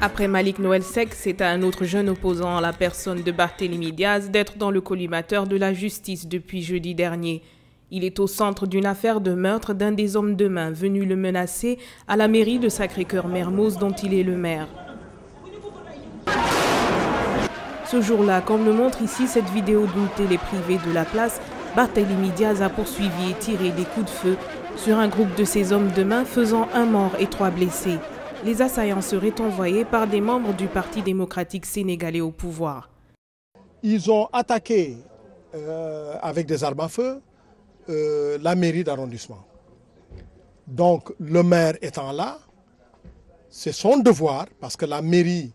Après Malik Noël Seck, c'est à un autre jeune opposant à la personne de Barthélémy Diaz d'être dans le collimateur de la justice depuis jeudi dernier. Il est au centre d'une affaire de meurtre d'un des hommes de main venu le menacer à la mairie de Sacré-Cœur-Mermoz dont il est le maire. Ce jour-là, comme le montre ici cette vidéo d'une télé privée de la place, Barthélémy Diaz a poursuivi et tiré des coups de feu sur un groupe de ses hommes de main faisant un mort et 3 blessés. Les assaillants seraient envoyés par des membres du Parti démocratique sénégalais au pouvoir. Ils ont attaqué avec des armes à feu la mairie d'arrondissement. Donc le maire étant là, c'est son devoir, parce que la mairie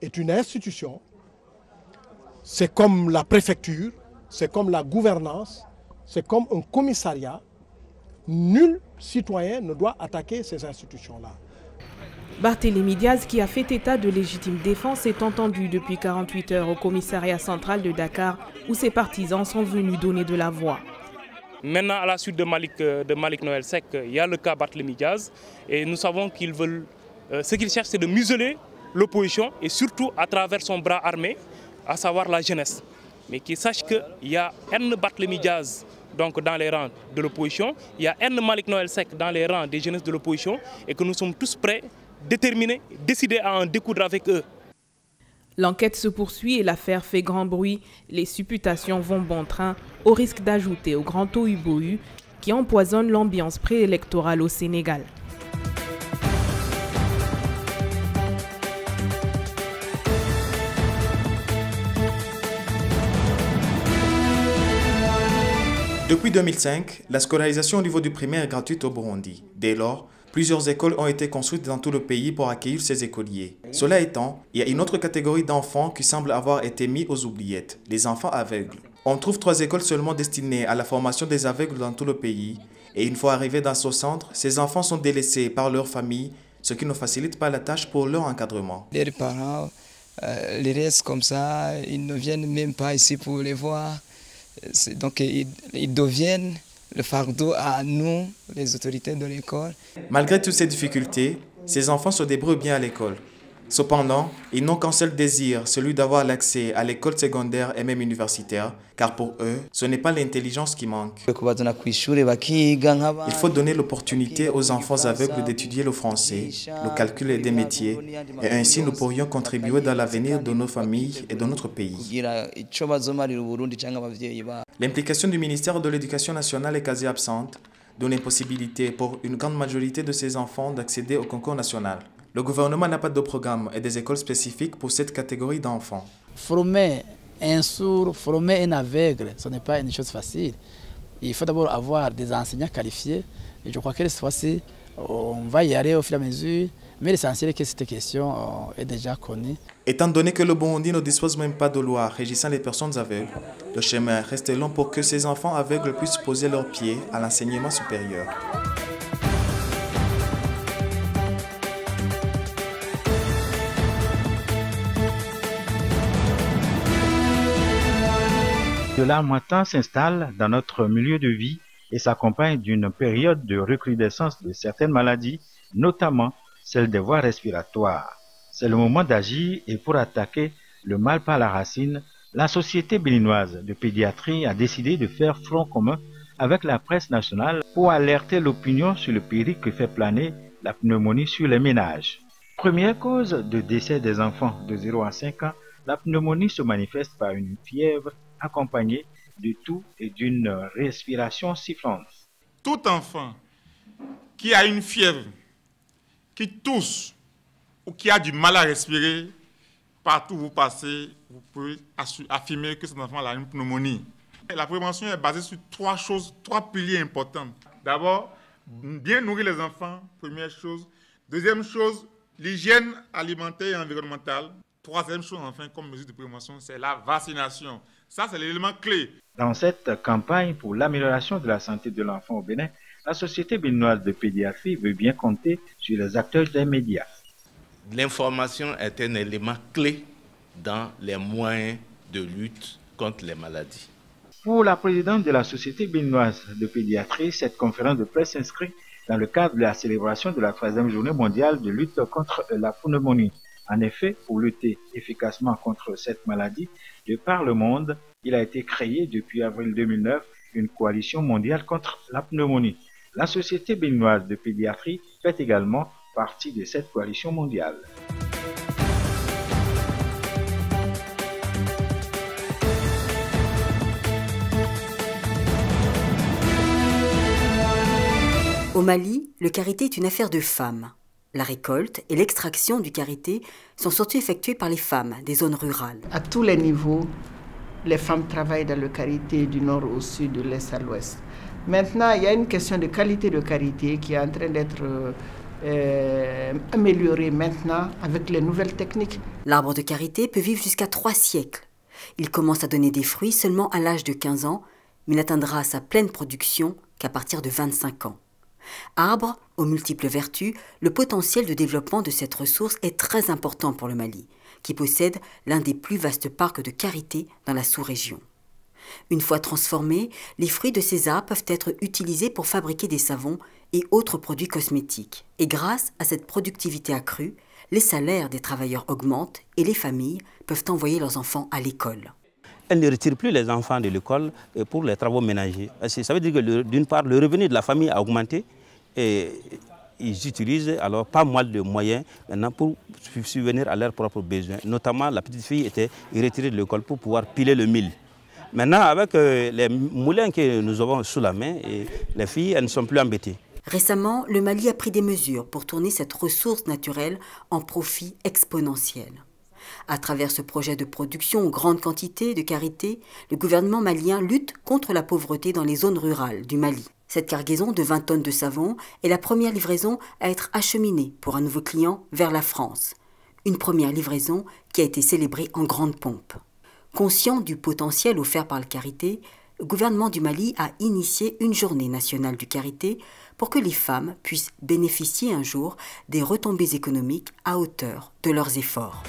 est une institution, c'est comme la préfecture, c'est comme la gouvernance, c'est comme un commissariat. Nul citoyen ne doit attaquer ces institutions-là. Barthélémy Diaz, qui a fait état de légitime défense, est entendu depuis 48 heures au commissariat central de Dakar, où ses partisans sont venus donner de la voix. Maintenant, à la suite de Malik Noël Seck, il y a le cas Barthélémy Diaz, et nous savons qu'ils veulent, ce qu'ils cherchent, c'est de museler l'opposition, et surtout à travers son bras armé, à savoir la jeunesse. Mais qu'ils sachent qu'il y a un Barthélémy Diaz donc dans les rangs de l'opposition, il y a un Malik Noël Seck dans les rangs des jeunesses de l'opposition, et que nous sommes tous prêts, déterminés, décidés à en découdre avec eux. L'enquête se poursuit et l'affaire fait grand bruit. Les supputations vont bon train, au risque d'ajouter au grand tohu-bohu qui empoisonne l'ambiance préélectorale au Sénégal. Depuis 2005, la scolarisation au niveau du primaire est gratuite au Burundi. Dès lors, plusieurs écoles ont été construites dans tout le pays pour accueillir ces écoliers. Cela étant, il y a une autre catégorie d'enfants qui semble avoir été mis aux oubliettes, les enfants aveugles. On trouve 3 écoles seulement destinées à la formation des aveugles dans tout le pays. Et une fois arrivés dans ce centre, ces enfants sont délaissés par leur famille, ce qui ne facilite pas la tâche pour leur encadrement. Les parents les restent comme ça, ils ne viennent même pas ici pour les voir. Donc ils deviennent le fardeau à nous, les autorités de l'école. Malgré toutes ces difficultés, ces enfants se débrouillent bien à l'école. Cependant, ils n'ont qu'un seul désir, celui d'avoir l'accès à l'école secondaire et même universitaire, car pour eux, ce n'est pas l'intelligence qui manque. Il faut donner l'opportunité aux enfants aveugles d'étudier le français, le calcul et des métiers, et ainsi nous pourrions contribuer dans l'avenir de nos familles et de notre pays. L'implication du ministère de l'Éducation nationale est quasi absente, donnant impossibilité pour une grande majorité de ces enfants d'accéder au concours national. Le gouvernement n'a pas de programme et des écoles spécifiques pour cette catégorie d'enfants. Former un sourd, former un aveugle, ce n'est pas une chose facile. Il faut d'abord avoir des enseignants qualifiés. Et je crois que cette fois-ci, on va y aller au fur et à mesure. Mais l'essentiel est que cette question est déjà connue. Étant donné que le Burundi ne dispose même pas de loi régissant les personnes aveugles, le chemin reste long pour que ces enfants aveugles puissent poser leurs pieds à l'enseignement supérieur. Le larmoiement s'installe dans notre milieu de vie et s'accompagne d'une période de recrudescence de certaines maladies, notamment celle des voies respiratoires. C'est le moment d'agir et pour attaquer le mal par la racine, la Société béninoise de pédiatrie a décidé de faire front commun avec la presse nationale pour alerter l'opinion sur le péril que fait planer la pneumonie sur les ménages. Première cause de décès des enfants de 0 à 5 ans, la pneumonie se manifeste par une fièvre accompagnée de toux et d'une respiration sifflante. Tout enfant qui a une fièvre, qui tousse ou qui a du mal à respirer, partout où vous passez, vous pouvez affirmer que cet enfant a une pneumonie. La prévention est basée sur 3 piliers importants. D'abord, bien nourrir les enfants, première chose. Deuxième chose, l'hygiène alimentaire et environnementale. Troisième chose, enfin, comme mesure de prévention, c'est la vaccination. Ça, c'est l'élément clé. Dans cette campagne pour l'amélioration de la santé de l'enfant au Bénin, la Société béninoise de pédiatrie veut bien compter sur les acteurs des médias. L'information est un élément clé dans les moyens de lutte contre les maladies. Pour la présidente de la Société béninoise de pédiatrie, cette conférence de presse s'inscrit dans le cadre de la célébration de la 3e journée mondiale de lutte contre la pneumonie. En effet, pour lutter efficacement contre cette maladie, de par le monde, il a été créé depuis avril 2009 une coalition mondiale contre la pneumonie. La Société béninoise de pédiatrie fait également partie de cette coalition mondiale. Au Mali, le karité est une affaire de femmes. La récolte et l'extraction du karité sont surtout effectuées par les femmes des zones rurales. À tous les niveaux, les femmes travaillent dans le karité du nord au sud, de l'est à l'ouest. Maintenant, il y a une question de qualité de karité qui est en train d'être améliorée maintenant avec les nouvelles techniques. L'arbre de karité peut vivre jusqu'à 3 siècles. Il commence à donner des fruits seulement à l'âge de 15 ans, mais n'atteindra sa pleine production qu'à partir de 25 ans. Arbre aux multiples vertus, le potentiel de développement de cette ressource est très important pour le Mali, qui possède l'un des plus vastes parcs de karité dans la sous-région. Une fois transformés, les fruits de ces arbres peuvent être utilisés pour fabriquer des savons et autres produits cosmétiques. Et grâce à cette productivité accrue, les salaires des travailleurs augmentent et les familles peuvent envoyer leurs enfants à l'école. Elle ne retire plus les enfants de l'école pour les travaux ménagers. Ça veut dire que d'une part, le revenu de la famille a augmenté et ils utilisent alors pas mal de moyens maintenant pour subvenir à leurs propres besoins. Notamment, la petite fille était retirée de l'école pour pouvoir piler le mil. Maintenant, avec les moulins que nous avons sous la main, les filles elles ne sont plus embêtées. Récemment, le Mali a pris des mesures pour tourner cette ressource naturelle en profit exponentiel. À travers ce projet de production en grande quantité de karité, le gouvernement malien lutte contre la pauvreté dans les zones rurales du Mali. Cette cargaison de 20 tonnes de savon est la première livraison à être acheminée pour un nouveau client vers la France. Une première livraison qui a été célébrée en grande pompe. Conscient du potentiel offert par le karité, le gouvernement du Mali a initié une journée nationale du karité pour que les femmes puissent bénéficier un jour des retombées économiques à hauteur de leurs efforts.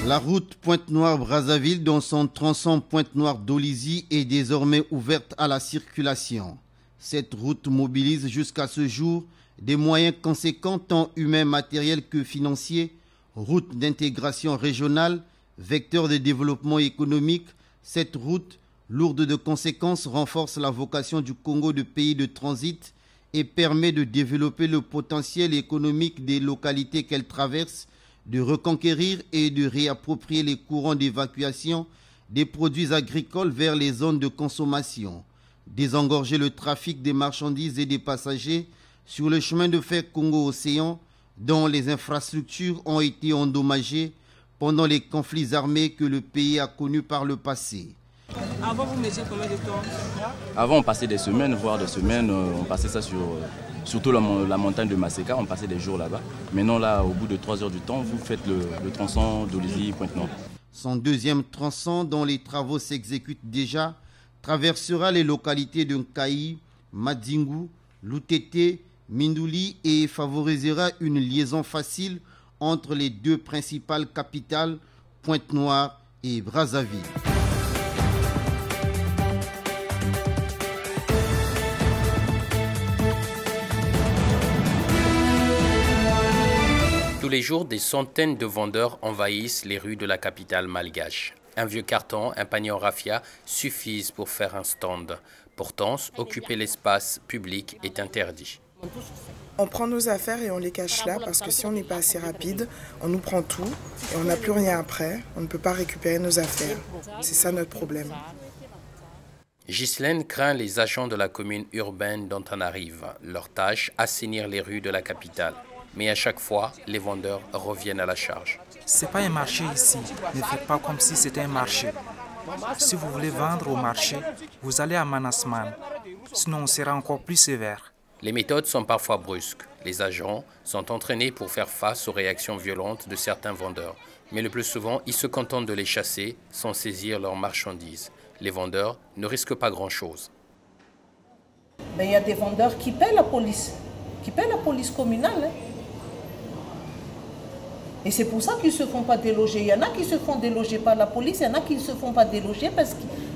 La route Pointe-Noire-Brazzaville, dont son tronçon Pointe-Noire-Dolisie, est désormais ouverte à la circulation. Cette route mobilise jusqu'à ce jour des moyens conséquents, tant humains, matériels que financiers. Route d'intégration régionale, vecteur de développement économique, cette route, lourde de conséquences, renforce la vocation du Congo de pays de transit et permet de développer le potentiel économique des localités qu'elle traverse, de reconquérir et de réapproprier les courants d'évacuation des produits agricoles vers les zones de consommation, désengorger le trafic des marchandises et des passagers sur le chemin de fer Congo-Océan, dont les infrastructures ont été endommagées pendant les conflits armés que le pays a connus par le passé. Avant, vous mettiez combien de temps? Avant, on passait des semaines, voire des semaines, on passait ça surtout la montagne de Masséka, on passait des jours là-bas. Maintenant, là, au bout de 3 heures du temps, vous faites le tronçon Dolisie-Pointe-Noire. Son deuxième tronçon, dont les travaux s'exécutent déjà, traversera les localités de Nkaï, Madzingu, Loutete, Mindouli et favorisera une liaison facile entre les deux principales capitales, Pointe-Noire et Brazzaville. Tous les jours, des centaines de vendeurs envahissent les rues de la capitale malgache. Un vieux carton, un panier en raffia suffisent pour faire un stand. Pourtant, occuper l'espace public est interdit. On prend nos affaires et on les cache là parce que si on n'est pas assez rapide, on nous prend tout et on n'a plus rien après. On ne peut pas récupérer nos affaires. C'est ça notre problème. Ghislaine craint les agents de la commune urbaine dont on arrive. Leur tâche, assainir les rues de la capitale. Mais à chaque fois, les vendeurs reviennent à la charge. C'est pas un marché ici. Ne faites pas comme si c'était un marché. Si vous voulez vendre au marché, vous allez à Manasman. Sinon, on sera encore plus sévère. Les méthodes sont parfois brusques. Les agents sont entraînés pour faire face aux réactions violentes de certains vendeurs. Mais le plus souvent, ils se contentent de les chasser sans saisir leurs marchandises. Les vendeurs ne risquent pas grand-chose. Il y a des vendeurs qui paient la police communale. Hein. Et c'est pour ça qu'ils ne se font pas déloger. Il y en a qui se font déloger par la police, il y en a qui ne se font pas déloger parce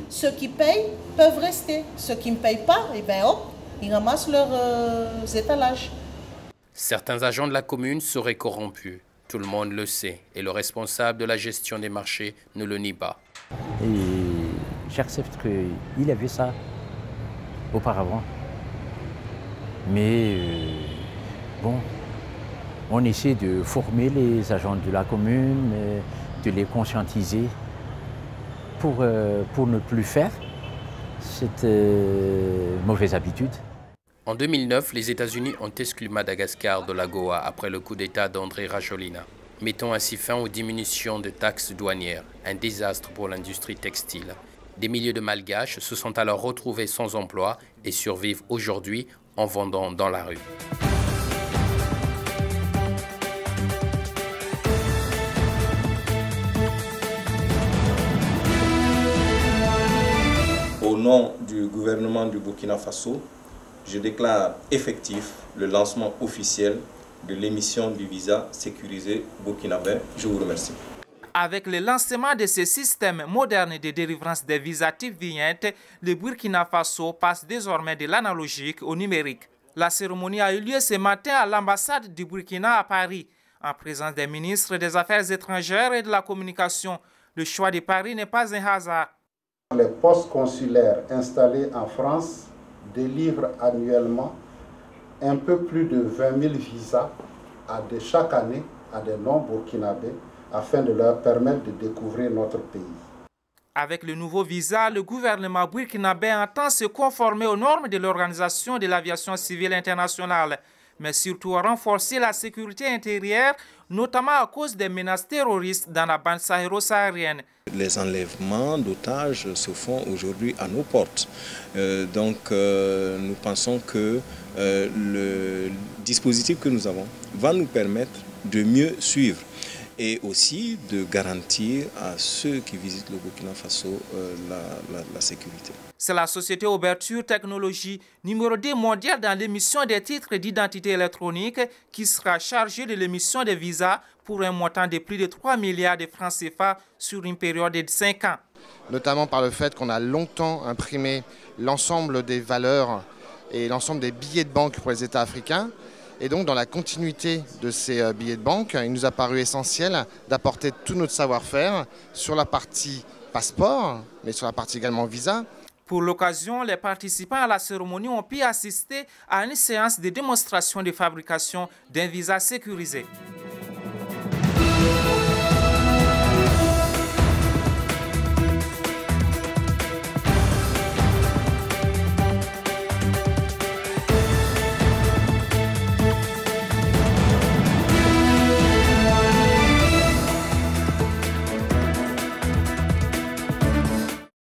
ceux qui payent peuvent rester. Ceux qui ne payent pas, eh ben, hop, ils ramassent leurs étalages. Certains agents de la commune seraient corrompus. Tout le monde le sait et le responsable de la gestion des marchés ne le nie pas. J'accepte qu'il a vu ça auparavant. Mais bon, on essaie de former les agents de la commune, de les conscientiser pour ne plus faire cette mauvaise habitude. En 2009, les États-Unis ont exclu Madagascar de l'AGOA après le coup d'État d'André Rajoelina, mettant ainsi fin aux diminutions de taxes douanières, un désastre pour l'industrie textile. Des milliers de Malgaches se sont alors retrouvés sans emploi et survivent aujourd'hui en vendant dans la rue. Au nom du gouvernement du Burkina Faso, je déclare effectif le lancement officiel de l'émission du visa sécurisé burkinabé. Je vous remercie. Avec le lancement de ce système moderne de délivrance des visas type vignette, le Burkina Faso passe désormais de l'analogique au numérique. La cérémonie a eu lieu ce matin à l'ambassade du Burkina à Paris, en présence des ministres des Affaires étrangères et de la communication. Le choix de Paris n'est pas un hasard. Les postes consulaires installés en France délivrent annuellement un peu plus de 20 000 visas chaque année à des non-burkinabés afin de leur permettre de découvrir notre pays. Avec le nouveau visa, le gouvernement burkinabé entend se conformer aux normes de l'Organisation de l'aviation civile internationale, mais surtout renforcer la sécurité intérieure, notamment à cause des menaces terroristes dans la bande sahéro-saharienne. Les enlèvements d'otages se font aujourd'hui à nos portes. Nous pensons que le dispositif que nous avons va nous permettre de mieux suivre et aussi de garantir à ceux qui visitent le Burkina Faso la sécurité. C'est la société Ouverture Technologies, numéro 2 mondiale dans l'émission des titres d'identité électronique, qui sera chargée de l'émission des visas pour un montant de plus de 3 milliards de francs CFA sur une période de 5 ans. Notamment par le fait qu'on a longtemps imprimé l'ensemble des valeurs et l'ensemble des billets de banque pour les États africains. Et donc, dans la continuité de ces billets de banque, il nous a paru essentiel d'apporter tout notre savoir-faire sur la partie passeport, mais sur la partie également visa. Pour l'occasion, les participants à la cérémonie ont pu assister à une séance de démonstration de fabrication d'un visa sécurisé.